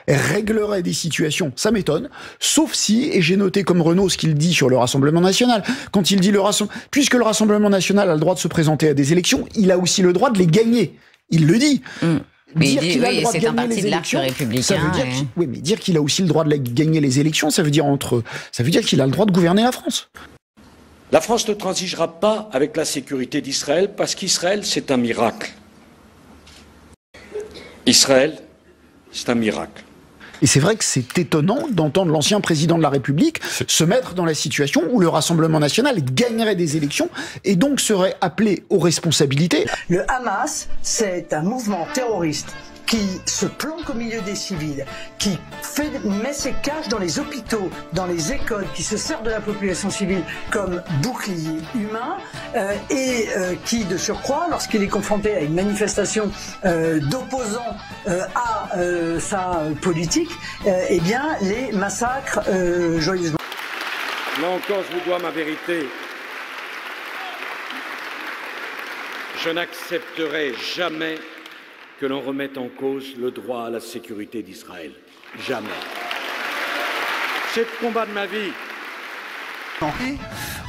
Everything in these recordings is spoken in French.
réglerait des situations, ça m'étonne, sauf si, et j'ai noté comme Renaud ce qu'il dit sur le Rassemblement national, quand il dit puisque le Rassemblement national a le droit de se présenter à des élections, il a aussi le droit de les gagner. Il le dit. Dire qu'il a le droit de gagner les élections, ça veut dire mais dire qu'il a aussi le droit de gagner les élections, ça veut dire qu'il a le droit de gouverner la France. La France ne transigera pas avec la sécurité d'Israël parce qu'Israël, c'est un miracle. Israël, c'est un miracle. Et c'est vrai que c'est étonnant d'entendre l'ancien président de la République se mettre dans la situation où le Rassemblement national gagnerait des élections et donc serait appelé aux responsabilités. Le Hamas, c'est un mouvement terroriste qui se planque au milieu des civils, qui met ses caches dans les hôpitaux, dans les écoles, qui se sert de la population civile comme bouclier humain, et qui, de surcroît, lorsqu'il est confronté à une manifestation d'opposants à sa politique, eh bien, les massacre joyeusement. Là encore, je vous dois ma vérité. Je n'accepterai jamais que l'on remette en cause le droit à la sécurité d'Israël. Jamais. C'est le combat de ma vie.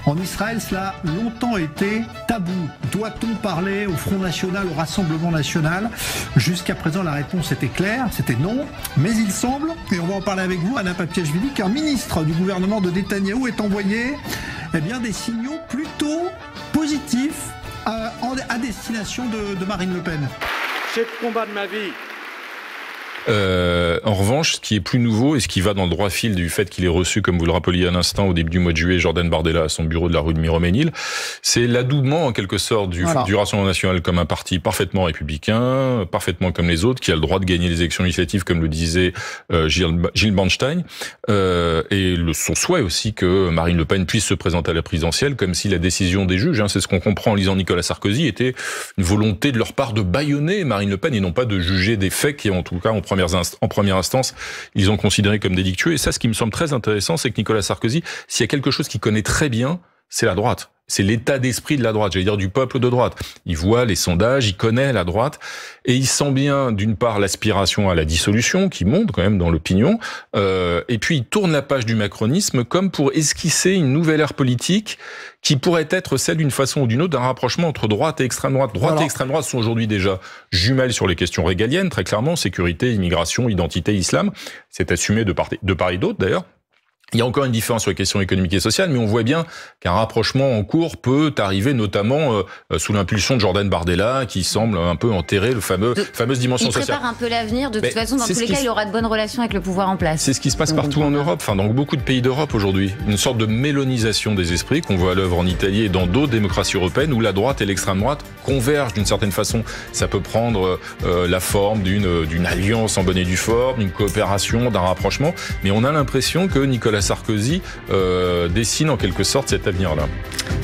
En Israël, cela a longtemps été tabou. Doit-on parler au Front National, au Rassemblement National? Jusqu'à présent, la réponse était claire, c'était non. Mais il semble, et on va en parler avec vous, Anna Papiachvili, qu'un ministre du gouvernement de Netanyahou est envoyé des signaux plutôt positifs à destination de Marine Le Pen. C'est le combat de ma vie. En revanche, ce qui est plus nouveau et ce qui va dans le droit fil du fait qu'il ait reçu, comme vous le rappeliez à l'instant, au début du mois de juillet, Jordan Bardella à son bureau de la rue de Miromesnil, c'est l'adoubement en quelque sorte du Rassemblement national comme un parti parfaitement républicain, parfaitement comme les autres, qui a le droit de gagner les élections législatives, comme le disait Gilles Bernstein, et son souhait aussi que Marine Le Pen puisse se présenter à la présidentielle, comme si la décision des juges, c'est ce qu'on comprend en lisant Nicolas Sarkozy, était une volonté de leur part de bâillonner Marine Le Pen et non pas de juger des faits qui, en tout cas, en première instance, ils ont considéré comme délictueux. Et ça, ce qui me semble très intéressant, c'est que Nicolas Sarkozy, s'il y a quelque chose qu'il connaît très bien, c'est la droite. C'est l'état d'esprit de la droite, j'allais dire du peuple de droite. Il voit les sondages, il connaît la droite, et il sent bien, d'une part, l'aspiration à la dissolution, qui monte quand même dans l'opinion, et puis il tourne la page du macronisme comme pour esquisser une nouvelle ère politique qui pourrait être celle d'une façon ou d'une autre d'un rapprochement entre droite et extrême droite. Droite et extrême droite sont aujourd'hui déjà jumelles sur les questions régaliennes, très clairement, sécurité, immigration, identité, islam. C'est assumé de part et d'autre, d'ailleurs. Il y a encore une différence sur les questions économiques et sociales, mais on voit bien qu'un rapprochement en cours peut arriver, notamment sous l'impulsion de Jordan Bardella, qui semble un peu enterrer fameuse dimension sociale. Il prépare un peu l'avenir. De toute façon, dans tous les cas, il aura de bonnes relations avec le pouvoir en place. C'est ce qui se passe partout en Europe, dans beaucoup de pays d'Europe aujourd'hui. Une sorte de mélonisation des esprits qu'on voit à l'œuvre en Italie et dans d'autres démocraties européennes, où la droite et l'extrême droite convergent d'une certaine façon. Ça peut prendre la forme d'une alliance en bonne et due forme, d'une coopération, d'un rapprochement, mais on a l'impression que Nicolas Sarkozy dessine en quelque sorte cet avenir-là.